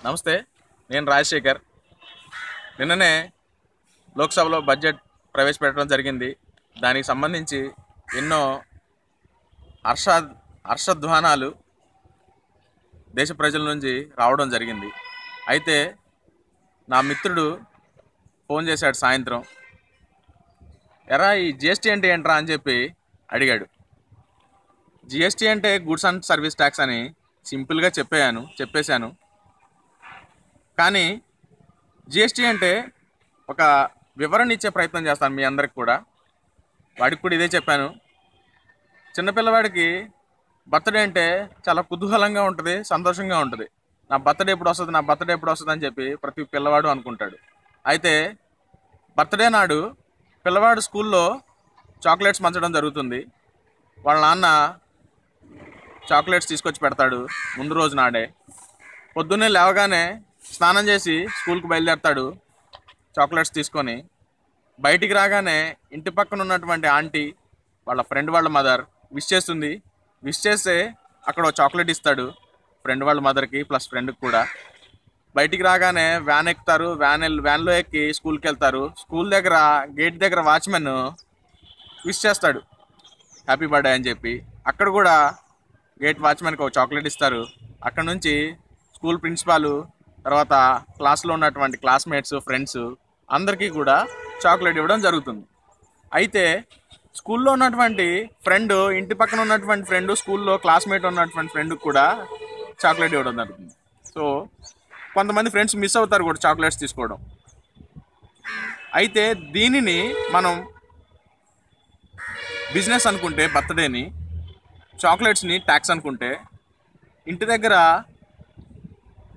నమస్తే, నేను రాజశేఖర్. నిన్ననే లోక్సభలో బడ్జెట్ ప్రవేశపెట్టడం జరిగింది. దానికి సంబంధించి ఎన్నో హర్ష హర్షధ్వానాలు దేశ ప్రజల నుంచి రావడం జరిగింది. అయితే నా మిత్రుడు ఫోన్ చేశాడు సాయంత్రం. ఎరా, ఈ జిఎస్టీ అంటే ఏంట్రా అని చెప్పి అడిగాడు. జిఎస్టీ అంటే గూడ్స్ అండ్ సర్వీస్ ట్యాక్స్ అని సింపుల్గా చెప్పేశాను. కానీ జిఎస్టీ అంటే ఒక వివరణ ఇచ్చే ప్రయత్నం చేస్తాను మీ అందరికి కూడా. వాడికి కూడా ఇదే చెప్పాను. చిన్నపిల్లవాడికి బర్త్డే అంటే చాలా కుతూహలంగా ఉంటుంది, సంతోషంగా ఉంటుంది. నా బర్త్డే ఎప్పుడు వస్తుంది అని చెప్పి ప్రతి పిల్లవాడు అనుకుంటాడు. అయితే బర్త్డే నాడు పిల్లవాడు స్కూల్లో చాక్లెట్స్ పంచడం జరుగుతుంది. వాళ్ళ నాన్న చాక్లెట్స్ తీసుకొచ్చి పెడతాడు ముందు రోజు నాడే. పొద్దున్నే లేవగానే స్నానం చేసి స్కూల్కి బయలుదేరతాడు చాక్లెట్స్ తీసుకొని. బయటికి రాగానే ఇంటి పక్కన ఉన్నటువంటి ఆంటీ వాళ్ళ ఫ్రెండ్ వాళ్ళ మదర్ విష్ చేస్తుంది. విష్ చేస్తే అక్కడ ఒక చాక్లెట్ ఇస్తాడు ఫ్రెండ్ వాళ్ళ మదర్కి ప్లస్ ఫ్రెండ్కి కూడా. బయటికి రాగానే వ్యాన్ ఎక్కుతారు. వ్యాన్లో ఎక్కి స్కూల్కి వెళ్తారు. స్కూల్ దగ్గర గేట్ దగ్గర వాచ్మెన్ విష్ చేస్తాడు హ్యాపీ బర్త్డే అని చెప్పి. అక్కడ కూడా గేట్ వాచ్మెన్కి ఒక చాక్లెట్ ఇస్తారు. అక్కడ నుంచి స్కూల్ ప్రిన్సిపాలు, తర్వాత క్లాస్లో ఉన్నటువంటి క్లాస్మేట్స్, ఫ్రెండ్స్ అందరికీ కూడా చాక్లెట్ ఇవ్వడం జరుగుతుంది. అయితే స్కూల్లో ఉన్నటువంటి ఫ్రెండ్, ఇంటి పక్కన ఉన్నటువంటి ఫ్రెండ్, స్కూల్లో క్లాస్మేట్ ఉన్నటువంటి ఫ్రెండ్కి కూడా చాక్లెట్ ఇవ్వడం జరుగుతుంది. సో కొంతమంది ఫ్రెండ్స్ మిస్ అవుతారు కూడా చాక్లెట్స్ తీసుకోవడం. అయితే దీనిని మనం బిజినెస్ అనుకుంటే బర్త్డేని, చాక్లెట్స్ని ట్యాక్స్ అనుకుంటే, ఇంటి దగ్గర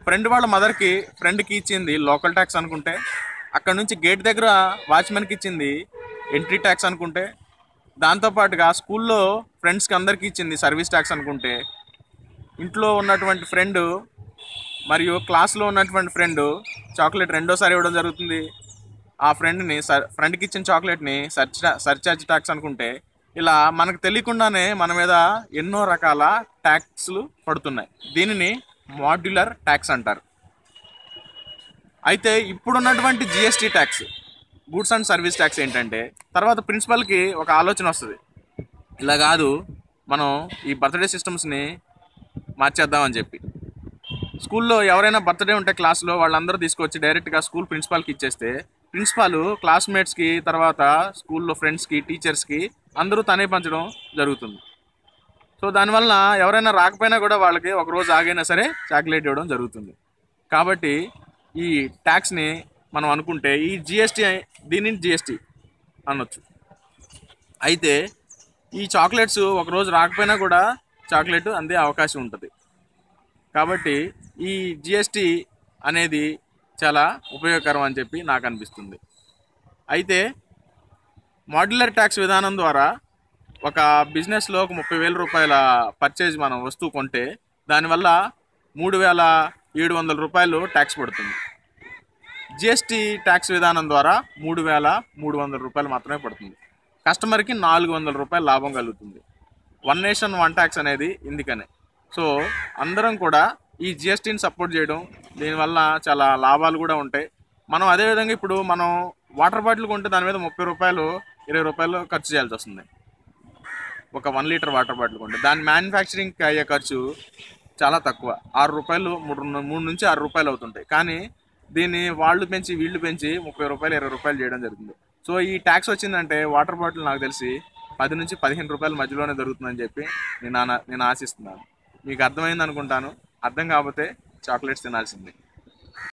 ఫ్రెండ్ వాళ్ళ మదర్కి ఫ్రెండ్కి ఇచ్చింది లోకల్ ట్యాక్స్ అనుకుంటే, అక్కడ నుంచి గేట్ దగ్గర వాచ్మెన్కి ఇచ్చింది ఎంట్రీ ట్యాక్స్ అనుకుంటే, దాంతోపాటుగా స్కూల్లో ఫ్రెండ్స్కి అందరికీ ఇచ్చింది సర్వీస్ ట్యాక్స్ అనుకుంటే, ఇంట్లో ఉన్నటువంటి ఫ్రెండు మరియు క్లాస్లో ఉన్నటువంటి ఫ్రెండు చాక్లెట్ రెండోసారి ఇవ్వడం జరుగుతుంది. ఆ ఫ్రెండ్కి ఇచ్చిన చాక్లెట్ని సర్చార్జ్ ట్యాక్స్ అనుకుంటే, ఇలా మనకు తెలియకుండానే మన మీద ఎన్నో రకాల ట్యాక్స్లు పడుతున్నాయి. దీనిని మాడ్యులర్ ట్యాక్స్ అంటారు. అయితే ఇప్పుడున్నటువంటి GST tax, goods and service tax ఏంటంటే, తర్వాత ప్రిన్సిపల్కి ఒక ఆలోచన వస్తుంది. ఇలా కాదు, మనం ఈ బర్త్డే సిస్టమ్స్ని మార్చేద్దామని చెప్పి స్కూల్లో ఎవరైనా బర్త్డే ఉంటే క్లాస్లో వాళ్ళందరూ తీసుకొచ్చి డైరెక్ట్గా స్కూల్ ప్రిన్సిపాల్కి ఇచ్చేస్తే, ప్రిన్సిపాల్ క్లాస్మేట్స్కి, తర్వాత స్కూల్లో ఫ్రెండ్స్కి, టీచర్స్కి అందరూ తనే పంచడం జరుగుతుంది. సో దానివల్ల ఎవరైనా రాకపోయినా కూడా వాళ్ళకి ఒకరోజు ఆగైనా సరే చాక్లెట్ ఇవ్వడం జరుగుతుంది. కాబట్టి ఈ ట్యాక్స్ని మనం అనుకుంటే ఈ జిఎస్టీ, దీనిని జిఎస్టీ అనొచ్చు. అయితే ఈ చాక్లెట్స్ ఒకరోజు రాకపోయినా కూడా చాక్లెట్ అందే అవకాశం ఉంటుంది. కాబట్టి ఈ జిఎస్టీ అనేది చాలా ఉపయోగకరం అని చెప్పి నాకు అనిపిస్తుంది. అయితే మాడ్యులర్ ట్యాక్స్ విధానం ద్వారా ఒక బిజినెస్లో ఒక 30,000 రూపాయల పర్చేజ్ మనం వస్తువు కొంటే దానివల్ల 3,700 రూపాయలు ట్యాక్స్ పడుతుంది. జిఎస్టీ ట్యాక్స్ విధానం ద్వారా 3,300 రూపాయలు మాత్రమే పడుతుంది. కస్టమర్కి 400 రూపాయలు లాభం కలుగుతుంది. వన్ నేషన్ వన్ ట్యాక్స్ అనేది ఇందుకనే. సో అందరం కూడా ఈ జిఎస్టీని సపోర్ట్ చేయడం, దీనివల్ల చాలా లాభాలు కూడా ఉంటాయి. మనం అదేవిధంగా ఇప్పుడు మనం వాటర్ బాటిల్ కొంటే దాని మీద 30 రూపాయలు, 20 రూపాయలు ఖర్చు చేయాల్సి వస్తుంది. ఒక 1 లీటర్ వాటర్ బాటిల్ కొంటే దాని మ్యానుఫ్యాక్చరింగ్కి అయ్యే ఖర్చు చాలా తక్కువ, 6 రూపాయలు, 3 నుంచి 6 రూపాయలు అవుతుంటాయి. కానీ దీన్ని వీళ్ళు పెంచి 30 రూపాయలు, 20 రూపాయలు చేయడం జరుగుతుంది. సో ఈ ట్యాక్స్ వచ్చిందంటే వాటర్ బాటిల్ నాకు తెలిసి 10 నుంచి 15 రూపాయల మధ్యలోనే దొరుకుతుందని చెప్పి నేను ఆశిస్తున్నాను. మీకు అర్థమైంది అనుకుంటాను. అర్థం కాకపోతే చాక్లెట్స్ తినాల్సిందే.